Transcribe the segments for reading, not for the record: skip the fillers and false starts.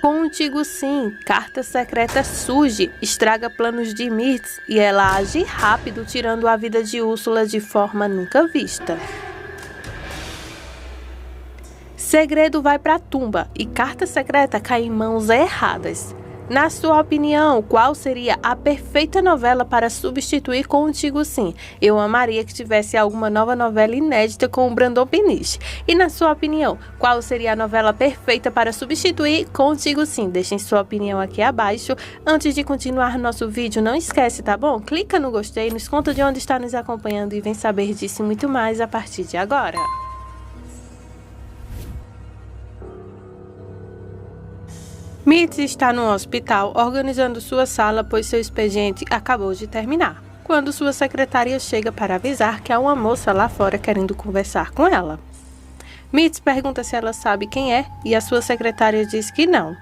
Contigo sim, carta secreta surge, estraga planos de Mirtz e ela age rápido, tirando a vida de Úrsula de forma nunca vista. Segredo vai para a tumba e carta secreta cai em mãos erradas. Na sua opinião, qual seria a perfeita novela para substituir Contigo Sim? Eu amaria que tivesse alguma nova novela inédita com o Brandon Pinich. E na sua opinião, qual seria a novela perfeita para substituir Contigo Sim? Deixem sua opinião aqui abaixo. Antes de continuar nosso vídeo, não esquece, tá bom? Clica no gostei, nos conta de onde está nos acompanhando e vem saber disso e muito mais a partir de agora. Mirtz está no hospital organizando sua sala, pois seu expediente acabou de terminar, quando sua secretária chega para avisar que há uma moça lá fora querendo conversar com ela. Mirtz pergunta se ela sabe quem é e a sua secretária diz que não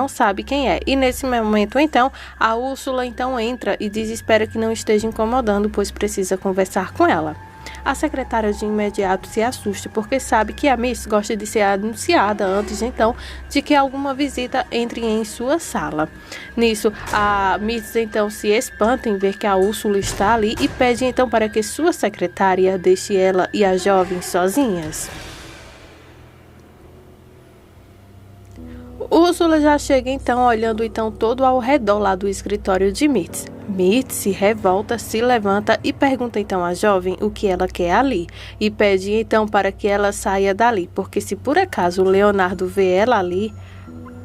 sabe quem é. E nesse momento, então, a Úrsula entra e espera que não esteja incomodando, pois precisa conversar com ela. A secretária de imediato se assusta porque sabe que a Mirtz gosta de ser anunciada antes então de que alguma visita entre em sua sala. Nisso, a Mirtz então se espanta em ver que a Úrsula está ali e pede então para que sua secretária deixe ela e a jovem sozinhas. Úrsula já chega então olhando então todo ao redor lá do escritório de Mirtz. Mirtz se revolta, se levanta e pergunta então à jovem o que ela quer ali e pede então para que ela saia dali, porque se por acaso o Leonardo vê ela ali,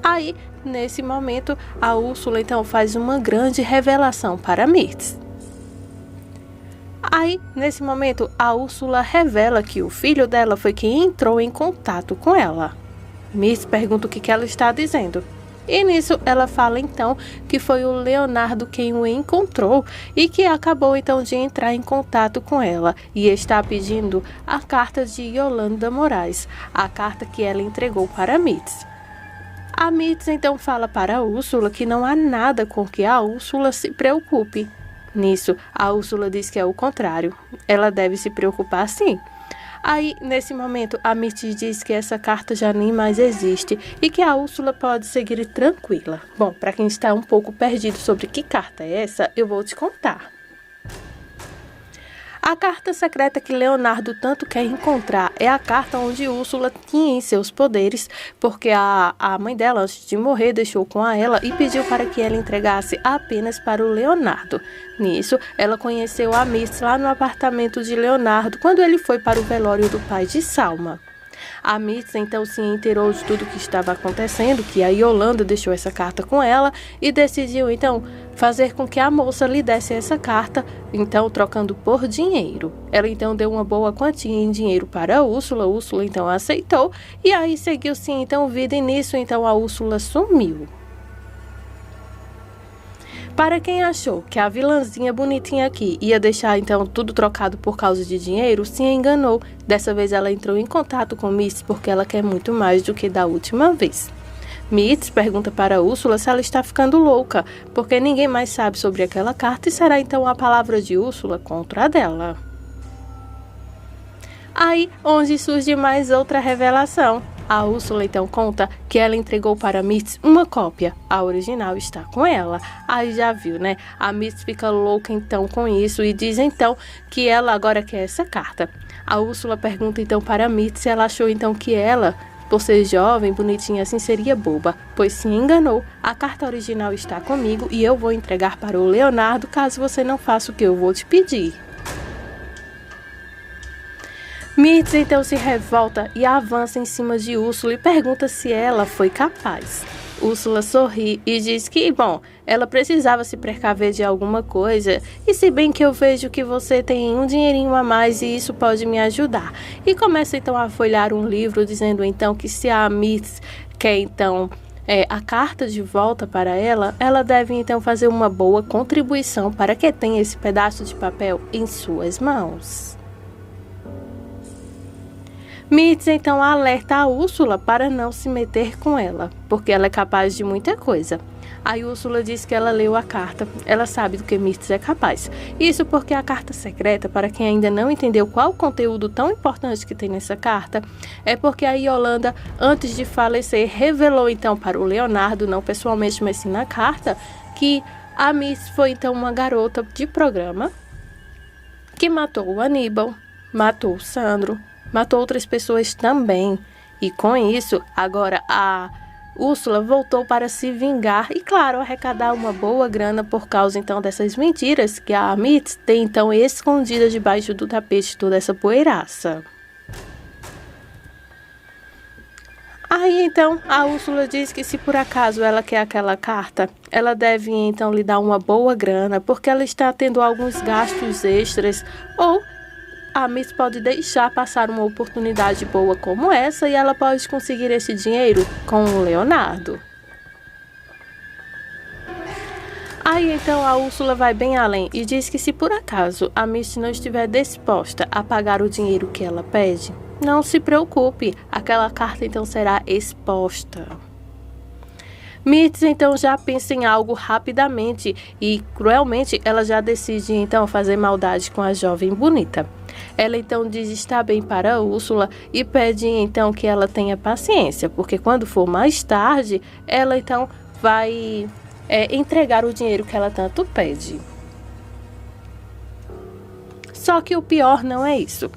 aí nesse momento a Úrsula então faz uma grande revelação para Mirtz. Aí, nesse momento, a Úrsula revela que o filho dela foi quem entrou em contato com ela. Mirtz pergunta o que ela está dizendo. E nisso ela fala então que foi o Leonardo quem o encontrou e que acabou então de entrar em contato com ela e está pedindo a carta de Yolanda Moraes, a carta que ela entregou para Mirtz. A Mirtz então fala para a Úrsula que não há nada com que a Úrsula se preocupe. Nisso, a Úrsula diz que é o contrário, ela deve se preocupar sim. Aí, nesse momento, a Mirtz diz que essa carta já nem mais existe e que a Úrsula pode seguir tranquila. Bom, para quem está um pouco perdido sobre que carta é essa, eu vou te contar. A carta secreta que Leonardo tanto quer encontrar é a carta onde Úrsula tinha em seus poderes, porque a mãe dela, antes de morrer, deixou com ela e pediu para que ela entregasse apenas para o Leonardo. Nisso, ela conheceu a Mirtz lá no apartamento de Leonardo, quando ele foi para o velório do pai de Salma. A Mirtz então se inteirou de tudo o que estava acontecendo, que a Yolanda deixou essa carta com ela e decidiu então fazer com que a moça lhe desse essa carta, então trocando por dinheiro. Ela então deu uma boa quantia em dinheiro para a Úrsula então aceitou e aí seguiu-se então vida e nisso então a Úrsula sumiu. Para quem achou que a vilãzinha bonitinha aqui ia deixar então tudo trocado por causa de dinheiro, se enganou. Dessa vez ela entrou em contato com Mirtz porque ela quer muito mais do que da última vez. Mirtz pergunta para Úrsula se ela está ficando louca, porque ninguém mais sabe sobre aquela carta e será então a palavra de Úrsula contra a dela. Aí, onde surge mais outra revelação. A Úrsula então conta que ela entregou para Mirtz uma cópia, a original está com ela. Aí já viu, né? A Mirtz fica louca então com isso e diz então que ela agora quer essa carta. A Úrsula pergunta então para Mirtz se ela achou então que ela, por ser jovem, bonitinha assim, seria boba, pois se enganou. A carta original está comigo e eu vou entregar para o Leonardo caso você não faça o que eu vou te pedir. Mirtz então se revolta e avança em cima de Úrsula e pergunta se ela foi capaz. Úrsula sorri e diz que, bom, ela precisava se precaver de alguma coisa e se bem que eu vejo que você tem um dinheirinho a mais e isso pode me ajudar. E começa então a folhear um livro dizendo então que se a Mirtz quer então a carta de volta para ela, ela deve então fazer uma boa contribuição para que tenha esse pedaço de papel em suas mãos. Mirtz então alerta a Úrsula para não se meter com ela, porque ela é capaz de muita coisa. Aí Úrsula diz que ela leu a carta, ela sabe do que Mirtz é capaz. Isso porque a carta secreta, para quem ainda não entendeu qual o conteúdo tão importante que tem nessa carta, é porque a Yolanda, antes de falecer, revelou então para o Leonardo, não pessoalmente, mas sim na carta, que a Mirtz foi então uma garota de programa que matou o Aníbal, matou o Sandro, matou outras pessoas também. E com isso, agora a Úrsula voltou para se vingar e, claro, arrecadar uma boa grana por causa então dessas mentiras que a Mirtz tem então escondida debaixo do tapete toda essa poeiraça. Aí então a Úrsula diz que se por acaso ela quer aquela carta, ela deve então lhe dar uma boa grana, porque ela está tendo alguns gastos extras, ou a Mirtz pode deixar passar uma oportunidade boa como essa e ela pode conseguir esse dinheiro com o Leonardo. Aí então a Úrsula vai bem além e diz que se por acaso a Mirtz não estiver disposta a pagar o dinheiro que ela pede, não se preocupe, aquela carta então será exposta. Mirtz então já pensa em algo rapidamente e cruelmente ela já decide então fazer maldade com a jovem bonita. Ela então diz estar bem para a Úrsula e pede então que ela tenha paciência, porque quando for mais tarde, ela então vai entregar o dinheiro que ela tanto pede. Só que o pior não é isso.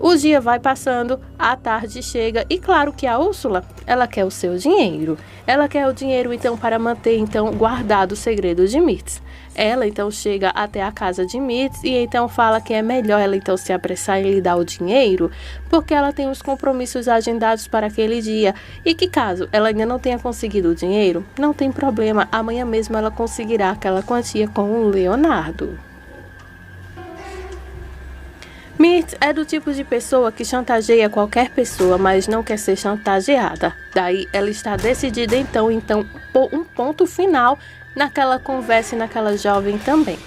O dia vai passando, a tarde chega e claro que a Úrsula, ela quer o seu dinheiro. Ela quer o dinheiro então para manter então guardado o segredo de Mirtz. Ela então chega até a casa de Mirtz e então fala que é melhor ela então se apressar em lhe dar o dinheiro, porque ela tem os compromissos agendados para aquele dia e que caso ela ainda não tenha conseguido o dinheiro, não tem problema, amanhã mesmo ela conseguirá aquela quantia com o Leonardo. Mirtz é do tipo de pessoa que chantageia qualquer pessoa, mas não quer ser chantageada. Daí ela está decidida então pôr um ponto final naquela conversa e naquela jovem também.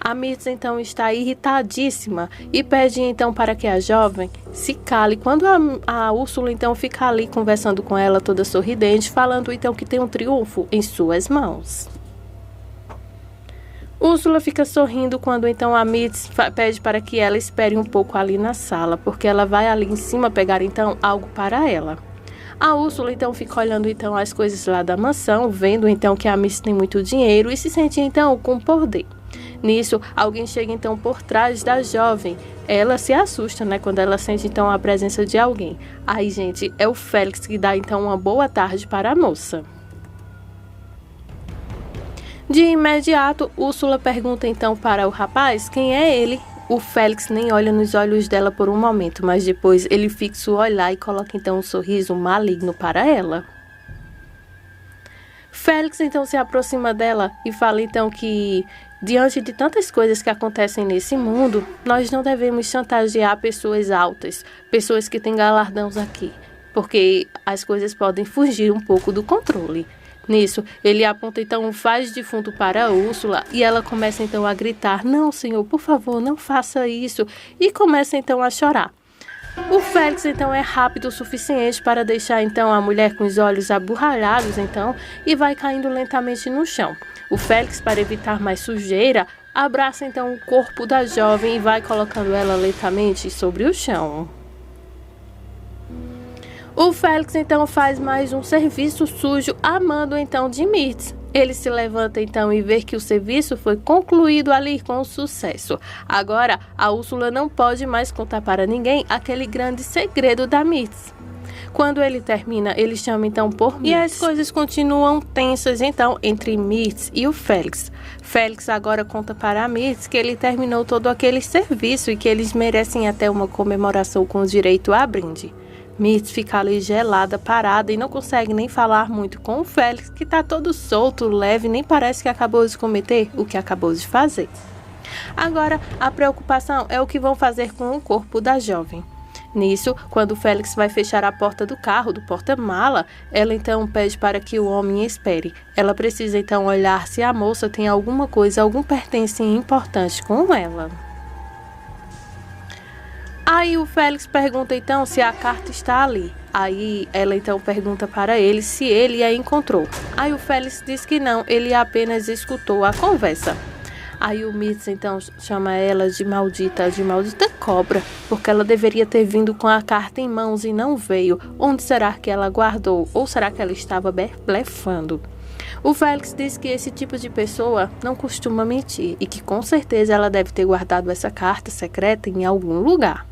A Mirtz então está irritadíssima e pede então para que a jovem se cale. Quando a Úrsula então fica ali conversando com ela toda sorridente, falando então que tem um triunfo em suas mãos. Úrsula fica sorrindo quando então a Mirtz pede para que ela espere um pouco ali na sala, porque ela vai ali em cima pegar então algo para ela. A Úrsula então fica olhando então as coisas lá da mansão, vendo então que a Mirtz tem muito dinheiro e se sente então com poder. Nisso, alguém chega então por trás da jovem. Ela se assusta, né, quando ela sente então a presença de alguém. Aí, gente, é o Félix que dá então uma boa tarde para a moça. De imediato, Úrsula pergunta então para o rapaz quem é ele. O Félix nem olha nos olhos dela por um momento, mas depois ele fixa o olhar e coloca então um sorriso maligno para ela. Félix então se aproxima dela e fala então que, diante de tantas coisas que acontecem nesse mundo, nós não devemos chantagear pessoas altas, pessoas que têm galardões aqui, porque as coisas podem fugir um pouco do controle. Nisso, ele aponta então um faz defunto para a Úrsula e ela começa então a gritar: "Não, senhor, por favor, não faça isso", e começa então a chorar. O Félix então é rápido o suficiente para deixar então a mulher com os olhos abugalhados então e vai caindo lentamente no chão. O Félix, para evitar mais sujeira, abraça então o corpo da jovem e vai colocando ela lentamente sobre o chão. O Félix então faz mais um serviço sujo a mando então de Mirtz. Ele se levanta então e vê que o serviço foi concluído ali com sucesso. Agora a Úrsula não pode mais contar para ninguém aquele grande segredo da Mirtz. Quando ele termina, ele chama então por Mirtz. E as coisas continuam tensas então entre Mirtz e o Félix. Félix agora conta para a Mirtz que ele terminou todo aquele serviço e que eles merecem até uma comemoração com direito a brinde. Mirtz fica ali gelada, parada e não consegue nem falar muito com o Félix, que está todo solto, leve, nem parece que acabou de cometer o que acabou de fazer. Agora, a preocupação é o que vão fazer com o corpo da jovem. Nisso, quando o Félix vai fechar a porta do carro, do porta-mala, ela então pede para que o homem espere. Ela precisa então olhar se a moça tem algum pertence importante com ela. Aí o Félix pergunta então se a carta está ali. Aí ela então pergunta para ele se ele a encontrou. Aí o Félix diz que não, ele apenas escutou a conversa. Aí o Mirtz então chama ela de maldita cobra, porque ela deveria ter vindo com a carta em mãos e não veio. Onde será que ela guardou? Ou será que ela estava blefando? O Félix diz que esse tipo de pessoa não costuma mentir e que com certeza ela deve ter guardado essa carta secreta em algum lugar.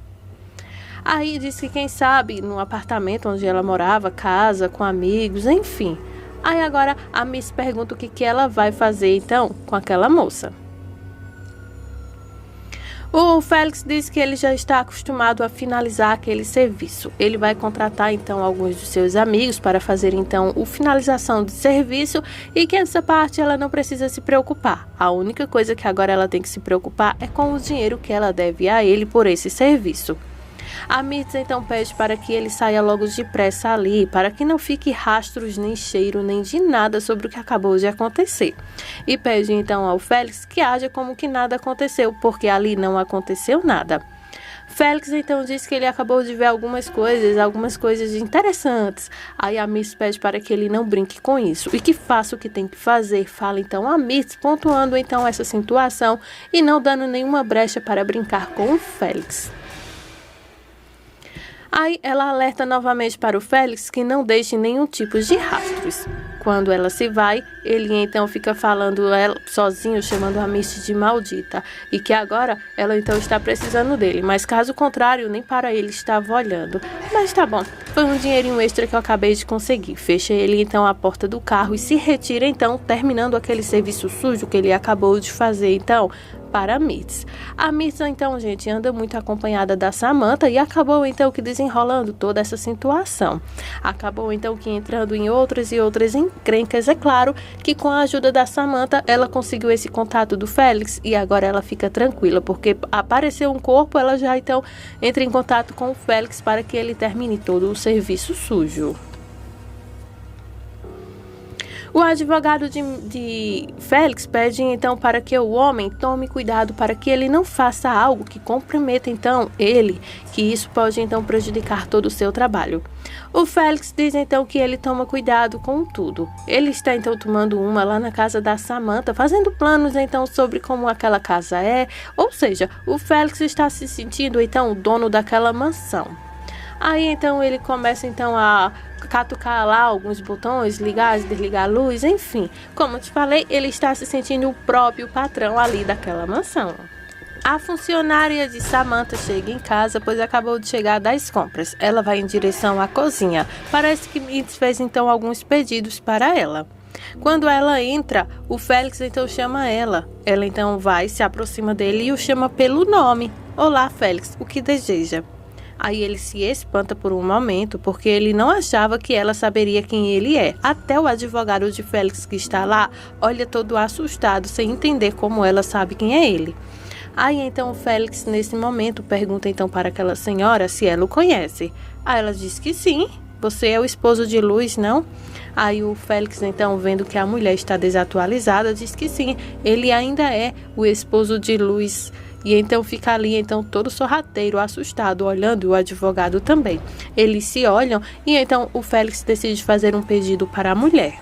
Aí diz que quem sabe no apartamento onde ela morava, casa, com amigos, enfim. Aí agora a Miss pergunta o que ela vai fazer então com aquela moça. O Félix diz que ele já está acostumado a finalizar aquele serviço. Ele vai contratar então alguns dos seus amigos para fazer então a finalização do serviço e que essa parte ela não precisa se preocupar. A única coisa que agora ela tem que se preocupar é com o dinheiro que ela deve a ele por esse serviço. A Mirtz então pede para que ele saia logo depressa ali, para que não fique rastros, nem cheiro, nem de nada sobre o que acabou de acontecer. E pede então ao Félix que haja como que nada aconteceu, porque ali não aconteceu nada. Félix então diz que ele acabou de ver algumas coisas interessantes. Aí a Mirtz pede para que ele não brinque com isso e que faça o que tem que fazer. Fala então a Mirtz, pontuando então essa situação e não dando nenhuma brecha para brincar com o Félix. Aí ela alerta novamente para o Félix que não deixe nenhum tipo de rastros. Quando ela se vai, ele então fica falando ela sozinho, chamando a Misty de maldita, e que agora ela então está precisando dele, mas caso contrário, nem para ele estava olhando. Mas tá bom, foi um dinheirinho extra que eu acabei de conseguir. Fecha ele então a porta do carro e se retira então, terminando aquele serviço sujo que ele acabou de fazer então para a Mirtz. A Mirtz então, gente, anda muito acompanhada da Samantha e acabou então que desenrolando toda essa situação. Acabou então que entrando em outras encrencas. É claro que com a ajuda da Samantha ela conseguiu esse contato do Félix e agora ela fica tranquila, porque apareceu um corpo, ela já então entra em contato com o Félix para que ele termine todo o serviço sujo. O advogado de Félix pede então para que o homem tome cuidado para que ele não faça algo que comprometa então ele, que isso pode então prejudicar todo o seu trabalho. O Félix diz então que ele toma cuidado com tudo. Ele está então tomando uma lá na casa da Samantha, fazendo planos então sobre como aquela casa é, ou seja, o Félix está se sentindo então o dono daquela mansão. Aí então ele começa então a catucar lá alguns botões, ligar, desligar a luz, enfim. Como eu te falei, ele está se sentindo o próprio patrão ali daquela mansão. A funcionária de Samantha chega em casa, pois acabou de chegar das compras. Ela vai em direção à cozinha. Parece que Mirtz fez então alguns pedidos para ela. Quando ela entra, o Félix então chama ela. Ela então vai, se aproxima dele e o chama pelo nome. Olá, Félix, o que deseja? Aí ele se espanta por um momento, porque ele não achava que ela saberia quem ele é. Até o advogado de Félix que está lá, olha todo assustado, sem entender como ela sabe quem é ele. Aí então o Félix, nesse momento, pergunta então para aquela senhora se ela o conhece. Aí ela diz que sim, você é o esposo de Luz, não? Aí o Félix então, vendo que a mulher está desatualizada, diz que sim, ele ainda é o esposo de Luz. E então fica ali, então, todo sorrateiro, assustado, olhando o advogado também. Eles se olham e então o Félix decide fazer um pedido para a mulher.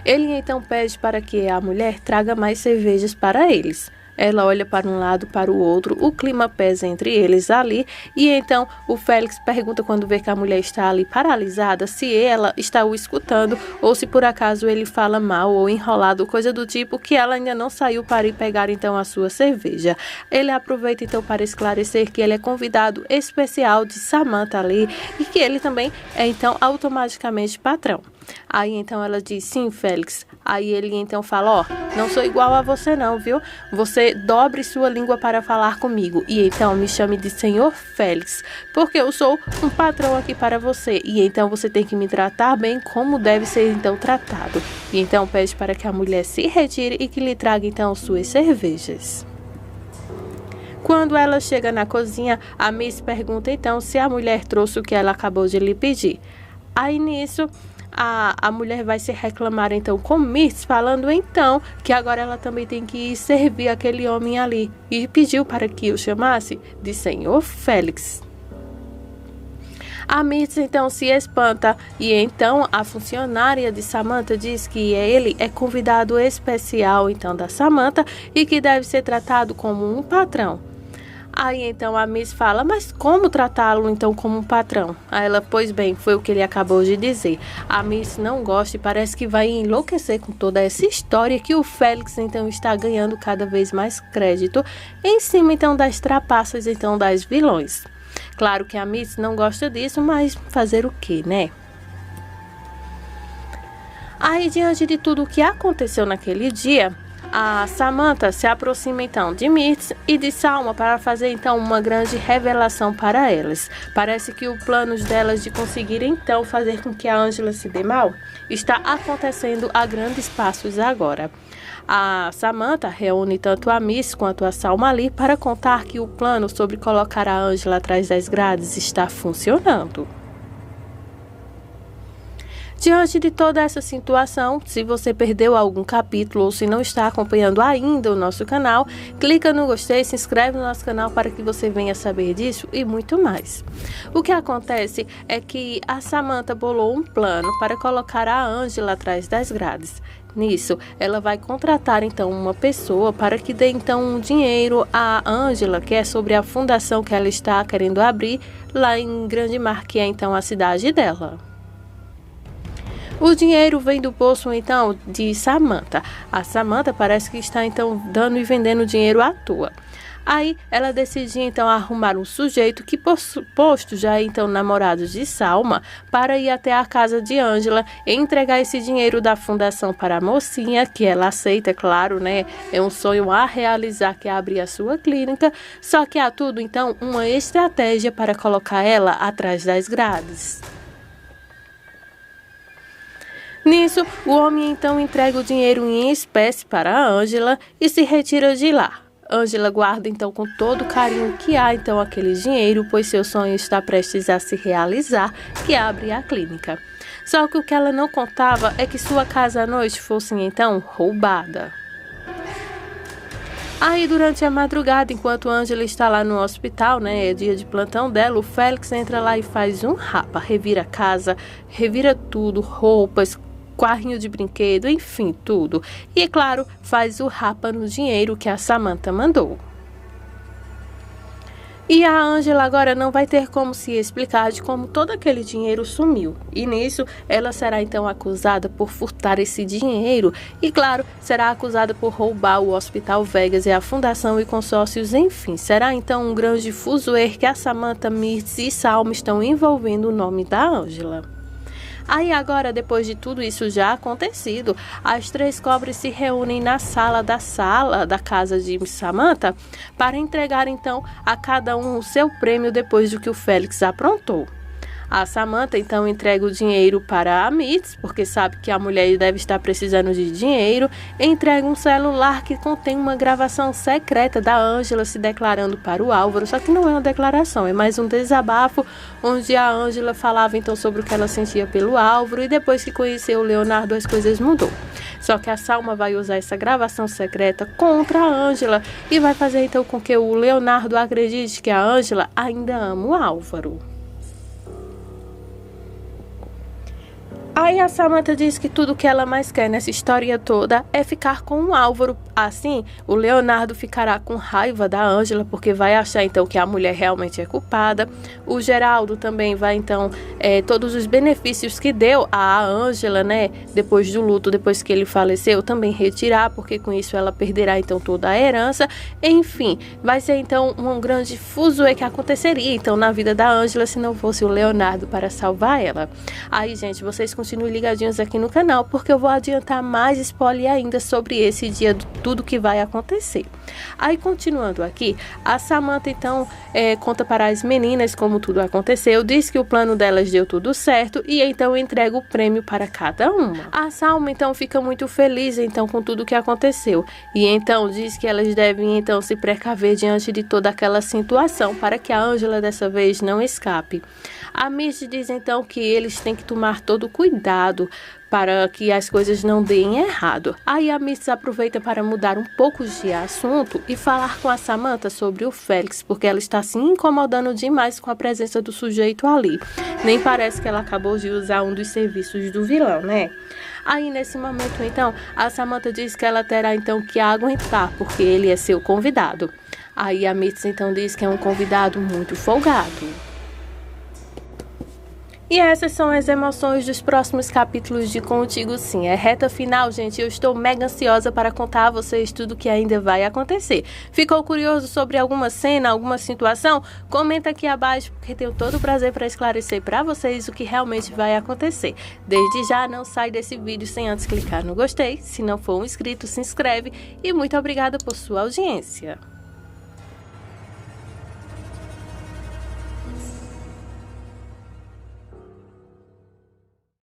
Ele então pede para que a mulher traga mais cervejas para eles. Ela olha para um lado, para o outro, o clima pesa entre eles ali, e então o Félix pergunta quando vê que a mulher está ali paralisada, se ela está o escutando, ou se por acaso ele fala mal ou enrolado, coisa do tipo, que ela ainda não saiu para ir pegar então a sua cerveja. Ele aproveita então para esclarecer que ele é convidado especial de Samantha ali, e que ele também é então automaticamente patrão. Aí então ela diz, sim, Félix. Aí ele então fala, não sou igual a você não, viu? Você dobre sua língua para falar comigo. E então me chame de Senhor Félix, porque eu sou um patrão aqui para você. E então você tem que me tratar bem como deve ser então tratado. E então pede para que a mulher se retire e que lhe traga então suas cervejas. Quando ela chega na cozinha, a Miss pergunta então se a mulher trouxe o que ela acabou de lhe pedir. Aí nisso, a mulher vai se reclamar então com Mirtz, falando então que agora ela também tem que ir servir aquele homem ali, e pediu para que o chamasse de Senhor Félix. A Mirtz então se espanta e então a funcionária de Samantha diz que ele é convidado especial então da Samantha e que deve ser tratado como um patrão. Aí então a Miss fala, mas como tratá-lo então como um patrão? Aí ela, pois bem, foi o que ele acabou de dizer. A Miss não gosta e parece que vai enlouquecer com toda essa história que o Félix então está ganhando cada vez mais crédito em cima então das trapaças então das vilões. Claro que a Miss não gosta disso, mas fazer o quê, né? Aí diante de tudo o que aconteceu naquele dia, a Samantha se aproxima então de Mirtz e de Salma para fazer então uma grande revelação para elas. Parece que o plano delas de conseguir então fazer com que a Ângela se dê mal está acontecendo a grandes passos agora. A Samantha reúne tanto a Miss quanto a Salma ali para contar que o plano sobre colocar a Ângela atrás das grades está funcionando. Diante de toda essa situação, se você perdeu algum capítulo ou se não está acompanhando ainda o nosso canal, clica no gostei, se inscreve no nosso canal para que você venha saber disso e muito mais. O que acontece é que a Samantha bolou um plano para colocar a Ângela atrás das grades. Nisso, ela vai contratar então uma pessoa para que dê então um dinheiro à Ângela, que é sobre a fundação que ela está querendo abrir lá em Grande Mar, que é então a cidade dela. O dinheiro vem do bolso, então, de Samantha. A Samantha parece que está, então, dando e vendendo dinheiro à toa. Aí, ela decidiu, então, arrumar um sujeito que, posto já, então, namorado de Salma, para ir até a casa de Ângela e entregar esse dinheiro da fundação para a mocinha, que ela aceita, claro, né? É um sonho a realizar, que é abrir a sua clínica, só que há tudo, então, uma estratégia para colocar ela atrás das grades. Nisso, o homem então entrega o dinheiro em espécie para a Ângela e se retira de lá. Ângela guarda então com todo o carinho que há então aquele dinheiro, pois seu sonho está prestes a se realizar, que é abrir a clínica. Só que o que ela não contava é que sua casa à noite fosse então roubada. Aí, durante a madrugada, enquanto Ângela está lá no hospital, né, é dia de plantão dela, o Félix entra lá e faz um rapa, revira a casa, revira tudo, roupas, carrinho de brinquedo, enfim, tudo. E, é claro, faz o rapa no dinheiro que a Samantha mandou. E a Ângela agora não vai ter como se explicar de como todo aquele dinheiro sumiu. E nisso, ela será então acusada por furtar esse dinheiro. E claro, será acusada por roubar o Hospital Vegas e a Fundação e consórcios, enfim. Será então um grande fuzuê que a Samantha, Mirtz e Salma estão envolvendo o nome da Ângela. Aí agora, depois de tudo isso já acontecido, as três cobras se reúnem na sala da casa de Samantha para entregar então a cada um o seu prêmio depois do que o Félix aprontou. A Samantha então entrega o dinheiro para a Mirtz, porque sabe que a mulher deve estar precisando de dinheiro, entrega um celular que contém uma gravação secreta da Ângela se declarando para o Álvaro, só que não é uma declaração, é mais um desabafo, onde a Ângela falava então sobre o que ela sentia pelo Álvaro, e depois que conheceu o Leonardo as coisas mudou. Só que a Salma vai usar essa gravação secreta contra a Ângela e vai fazer então com que o Leonardo acredite que a Ângela ainda ama o Álvaro. Aí a Samantha diz que tudo que ela mais quer nessa história toda é ficar com o Álvaro. Assim, o Leonardo ficará com raiva da Ângela, porque vai achar então que a mulher realmente é culpada. O Geraldo também vai então, todos os benefícios que deu a Ângela, né, depois do luto, depois que ele faleceu, também retirar, porque com isso ela perderá então toda a herança. Enfim, vai ser então um grande fuzuê que aconteceria então na vida da Ângela se não fosse o Leonardo para salvar ela. Aí, gente, vocês continuem ligadinhos aqui no canal, porque eu vou adiantar mais spoiler ainda sobre esse dia, tudo que vai acontecer. Aí, continuando aqui, a Samantha então conta para as meninas como tudo aconteceu, diz que o plano delas deu tudo certo e então entrega o prêmio para cada uma. A Salma então fica muito feliz então com tudo que aconteceu e então diz que elas devem então se precaver diante de toda aquela situação para que a Ângela dessa vez não escape. A Miss diz então que eles têm que tomar todo o cuidado cuidado para que as coisas não deem errado. Aí a Miss aproveita para mudar um pouco de assunto e falar com a Samantha sobre o Félix, porque ela está se incomodando demais com a presença do sujeito ali. Nem parece que ela acabou de usar um dos serviços do vilão, né? Aí nesse momento, então, a Samantha diz que ela terá então que aguentar, porque ele é seu convidado. Aí a Miss então diz que é um convidado muito folgado. E essas são as emoções dos próximos capítulos de Contigo Sim. É reta final, gente. Eu estou mega ansiosa para contar a vocês tudo que ainda vai acontecer. Ficou curioso sobre alguma cena, alguma situação? Comenta aqui abaixo, porque tenho todo o prazer para esclarecer para vocês o que realmente vai acontecer. Desde já, não sai desse vídeo sem antes clicar no gostei. Se não for um inscrito, se inscreve. E muito obrigada por sua audiência.